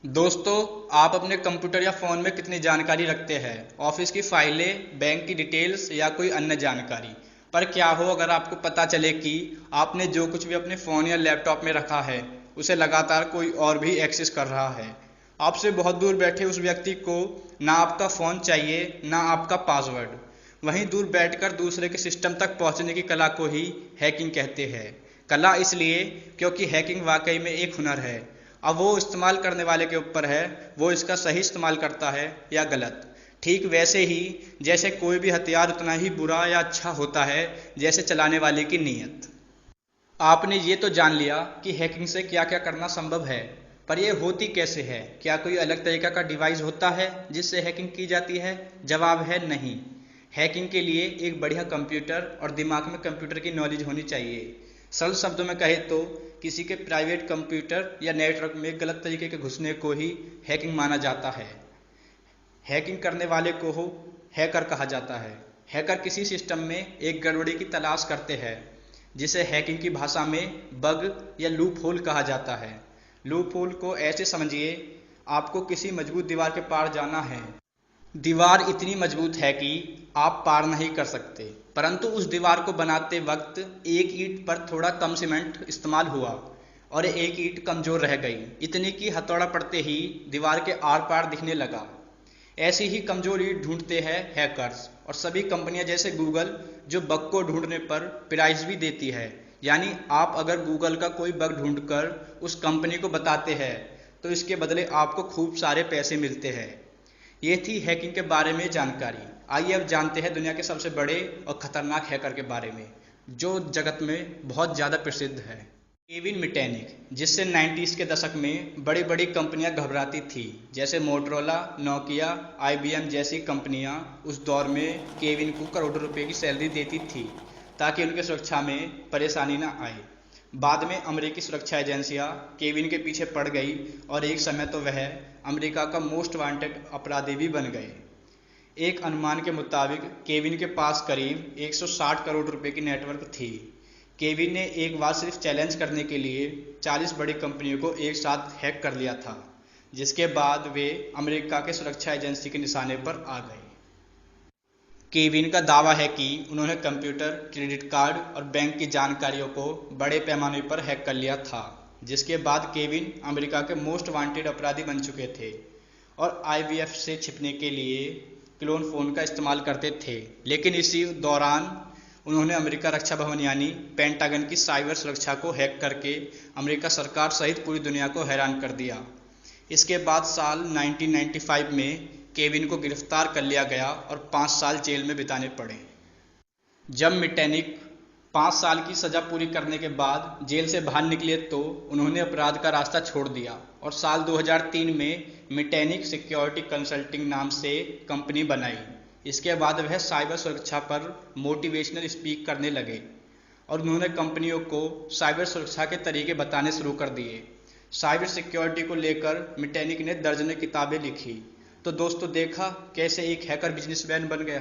दोस्तों, आप अपने कंप्यूटर या फ़ोन में कितनी जानकारी रखते हैं? ऑफिस की फाइलें, बैंक की डिटेल्स या कोई अन्य जानकारी। पर क्या हो अगर आपको पता चले कि आपने जो कुछ भी अपने फ़ोन या लैपटॉप में रखा है उसे लगातार कोई और भी एक्सेस कर रहा है। आपसे बहुत दूर बैठे उस व्यक्ति को ना आपका फ़ोन चाहिए ना आपका पासवर्ड। वहीं दूर बैठकर दूसरे के सिस्टम तक पहुंचने की कला को ही हैकिंग कहते हैं। कला इसलिए क्योंकि हैकिंग वाकई में एक हुनर है। अब वो इस्तेमाल करने वाले के ऊपर है, वो इसका सही इस्तेमाल करता है या गलत। ठीक वैसे ही जैसे कोई भी हथियार उतना ही बुरा या अच्छा होता है जैसे चलाने वाले की नीयत। आपने ये तो जान लिया कि हैकिंग से क्या क्या करना संभव है, पर यह होती कैसे है? क्या कोई अलग तरीका का डिवाइस होता है जिससे हैकिंग की जाती है? जवाब है नहीं। हैकिंग के लिए एक बढ़िया कंप्यूटर और दिमाग में कंप्यूटर की नॉलेज होनी चाहिए। सरल शब्दों में कहे तो किसी के प्राइवेट कंप्यूटर या नेटवर्क में गलत तरीके के घुसने को ही हैकिंग माना जाता है। हैकिंग करने वाले को हो हैकर कहा जाता है। हैकर किसी सिस्टम में एक गड़बड़ी की तलाश करते हैं, जिसे हैकिंग की भाषा में बग या लूप होल कहा जाता है। लूप होल को ऐसे समझिए, आपको किसी मजबूत दीवार के पार जाना है। दीवार इतनी मजबूत है कि आप पार नहीं कर सकते, परंतु उस दीवार को बनाते वक्त एक ईंट पर थोड़ा कम सीमेंट इस्तेमाल हुआ और एक ईंट कमजोर रह गई, इतनी कि हथौड़ा पड़ते ही दीवार के आर पार दिखने लगा। ऐसी ही कमजोर ईंट ढूंढते हैं हैकर्स, और सभी कंपनियां जैसे गूगल जो बग को ढूंढने पर प्राइज भी देती है। यानी आप अगर गूगल का कोई बग ढूंढकर उस कंपनी को बताते हैं तो इसके बदले आपको खूब सारे पैसे मिलते हैं। ये थी हैकिंग के बारे में जानकारी। आइए अब जानते हैं दुनिया के सबसे बड़े और खतरनाक हैकर के बारे में, जो जगत में बहुत ज़्यादा प्रसिद्ध है। केविन मिटेनिक, जिससे 90s के दशक में बड़ी बड़ी कंपनियां घबराती थी, जैसे मोटरोला, नोकिया, IBM जैसी कंपनियां उस दौर में केविन को करोड़ों रुपए की सैलरी देती थी ताकि उनकी सुरक्षा में परेशानी न आए। बाद में अमेरिकी सुरक्षा एजेंसियां केविन के पीछे पड़ गई और एक समय तो वह अमेरिका का मोस्ट वांटेड अपराधी भी बन गए। एक अनुमान के मुताबिक केविन के पास करीब 160 करोड़ रुपए की नेटवर्क थी। केविन ने एक बार सिर्फ चैलेंज करने के लिए 40 बड़ी कंपनियों को एक साथ हैक कर लिया था, जिसके बाद वे अमेरिका के सुरक्षा एजेंसी के निशाने पर आ गए। केविन का दावा है कि उन्होंने कंप्यूटर, क्रेडिट कार्ड और बैंक की जानकारियों को बड़े पैमाने पर हैक कर लिया था, जिसके बाद केविन अमेरिका के मोस्ट वांटेड अपराधी बन चुके थे और IVF से छिपने के लिए क्लोन फ़ोन का इस्तेमाल करते थे। लेकिन इसी दौरान उन्होंने अमेरिका रक्षा भवन यानी पेंटागन की साइबर सुरक्षा को हैक करके अमेरिका सरकार सहित पूरी दुनिया को हैरान कर दिया। इसके बाद साल 1995 में केविन को गिरफ्तार कर लिया गया और 5 साल जेल में बिताने पड़े। जब मिटेनिक 5 साल की सजा पूरी करने के बाद जेल से बाहर निकले तो उन्होंने अपराध का रास्ता छोड़ दिया और साल 2003 में मिटेनिक सिक्योरिटी कंसल्टिंग नाम से कंपनी बनाई। इसके बाद वह साइबर सुरक्षा पर मोटिवेशनल स्पीक करने लगे और उन्होंने कंपनियों को साइबर सुरक्षा के तरीके बताने शुरू कर दिए। साइबर सिक्योरिटी को लेकर मिटेनिक ने दर्जनों किताबें लिखी। तो दोस्तों, देखा कैसे एक हैकर बिजनेसमैन बन गया।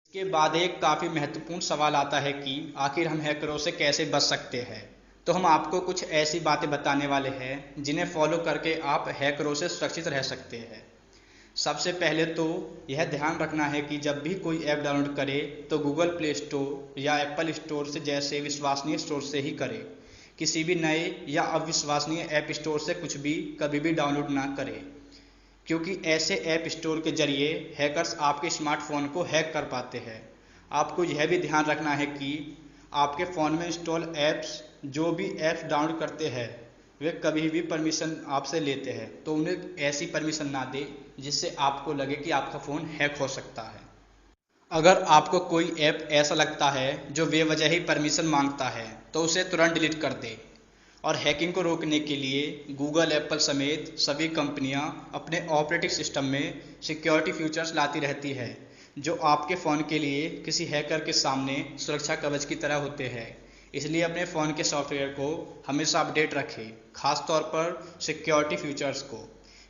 इसके बाद एक काफ़ी महत्वपूर्ण सवाल आता है कि आखिर हम हैकरों से कैसे बच सकते हैं। तो हम आपको कुछ ऐसी बातें बताने वाले हैं जिन्हें फॉलो करके आप हैकरों से सुरक्षित रह सकते हैं। सबसे पहले तो यह ध्यान रखना है कि जब भी कोई ऐप डाउनलोड करे तो गूगल प्ले स्टोर या एप्पल स्टोर से जैसे विश्वसनीय स्टोर से ही करे। किसी भी नए या अविश्वसनीय ऐप स्टोर से कुछ भी कभी भी डाउनलोड ना करें, क्योंकि ऐसे ऐप स्टोर के जरिए हैकर्स आपके स्मार्टफोन को हैक कर पाते हैं। आपको यह भी ध्यान रखना है कि आपके फ़ोन में इंस्टॉल ऐप्स जो भी ऐप्स डाउनलोड करते हैं वे कभी भी परमिशन आपसे लेते हैं, तो उन्हें ऐसी परमिशन ना दें जिससे आपको लगे कि आपका फ़ोन हैक हो सकता है। अगर आपको कोई ऐप ऐसा लगता है जो बेवजह ही परमिशन मांगता है तो उसे तुरंत डिलीट कर दें। और हैकिंग को रोकने के लिए गूगल, एप्पल समेत सभी कंपनियां अपने ऑपरेटिंग सिस्टम में सिक्योरिटी फीचर्स लाती रहती है जो आपके फ़ोन के लिए किसी हैकर के सामने सुरक्षा कवच की तरह होते हैं। इसलिए अपने फ़ोन के सॉफ्टवेयर को हमेशा अपडेट रखें, खासतौर पर सिक्योरिटी फीचर्स को।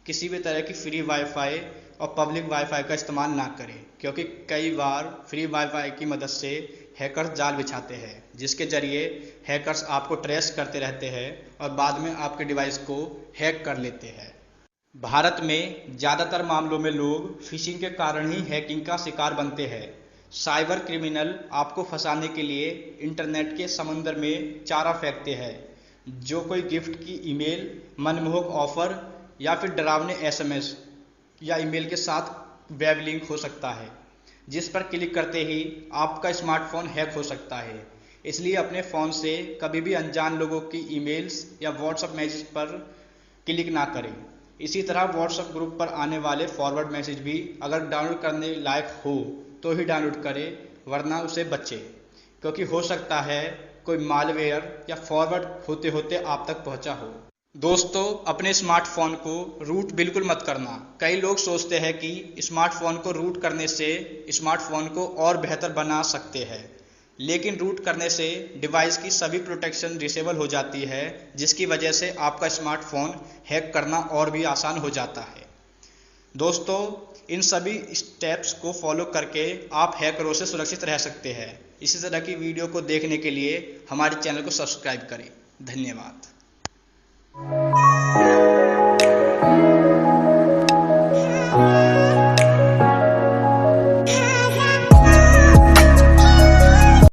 किसी भी तरह की फ्री वाईफाई और पब्लिक वाईफाई का इस्तेमाल ना करें, क्योंकि कई बार फ्री वाईफाई की मदद से हैकर्स जाल बिछाते हैं, जिसके जरिए हैकर्स आपको ट्रेस करते रहते हैं और बाद में आपके डिवाइस को हैक कर लेते हैं। भारत में ज़्यादातर मामलों में लोग फिशिंग के कारण ही हैकिंग का शिकार बनते हैं। साइबर क्रिमिनल आपको फंसाने के लिए इंटरनेट के समुद्र में चारा फेंकते हैं, जो कोई गिफ्ट की ईमेल, मनमोहक ऑफर या फिर डरावने एसएमएस या ईमेल के साथ वेब लिंक हो सकता है, जिस पर क्लिक करते ही आपका स्मार्टफोन हैक हो सकता है। इसलिए अपने फ़ोन से कभी भी अनजान लोगों की ईमेल्स या व्हाट्सएप मैसेज पर क्लिक ना करें। इसी तरह व्हाट्सएप ग्रुप पर आने वाले फॉरवर्ड मैसेज भी अगर डाउनलोड करने लायक हो तो ही डाउनलोड करें, वरना उसे बचें, क्योंकि हो सकता है कोई मालवेयर या फॉरवर्ड होते होते आप तक पहुंचा हो। दोस्तों, अपने स्मार्टफोन को रूट बिल्कुल मत करना। कई लोग सोचते हैं कि स्मार्टफोन को रूट करने से स्मार्टफोन को और बेहतर बना सकते हैं, लेकिन रूट करने से डिवाइस की सभी प्रोटेक्शन डिसेबल हो जाती है, जिसकी वजह से आपका स्मार्टफोन हैक करना और भी आसान हो जाता है। दोस्तों, इन सभी स्टेप्स को फॉलो करके आप हैकरों से सुरक्षित रह सकते हैं। इसी तरह की वीडियो को देखने के लिए हमारे चैनल को सब्सक्राइब करें। धन्यवाद।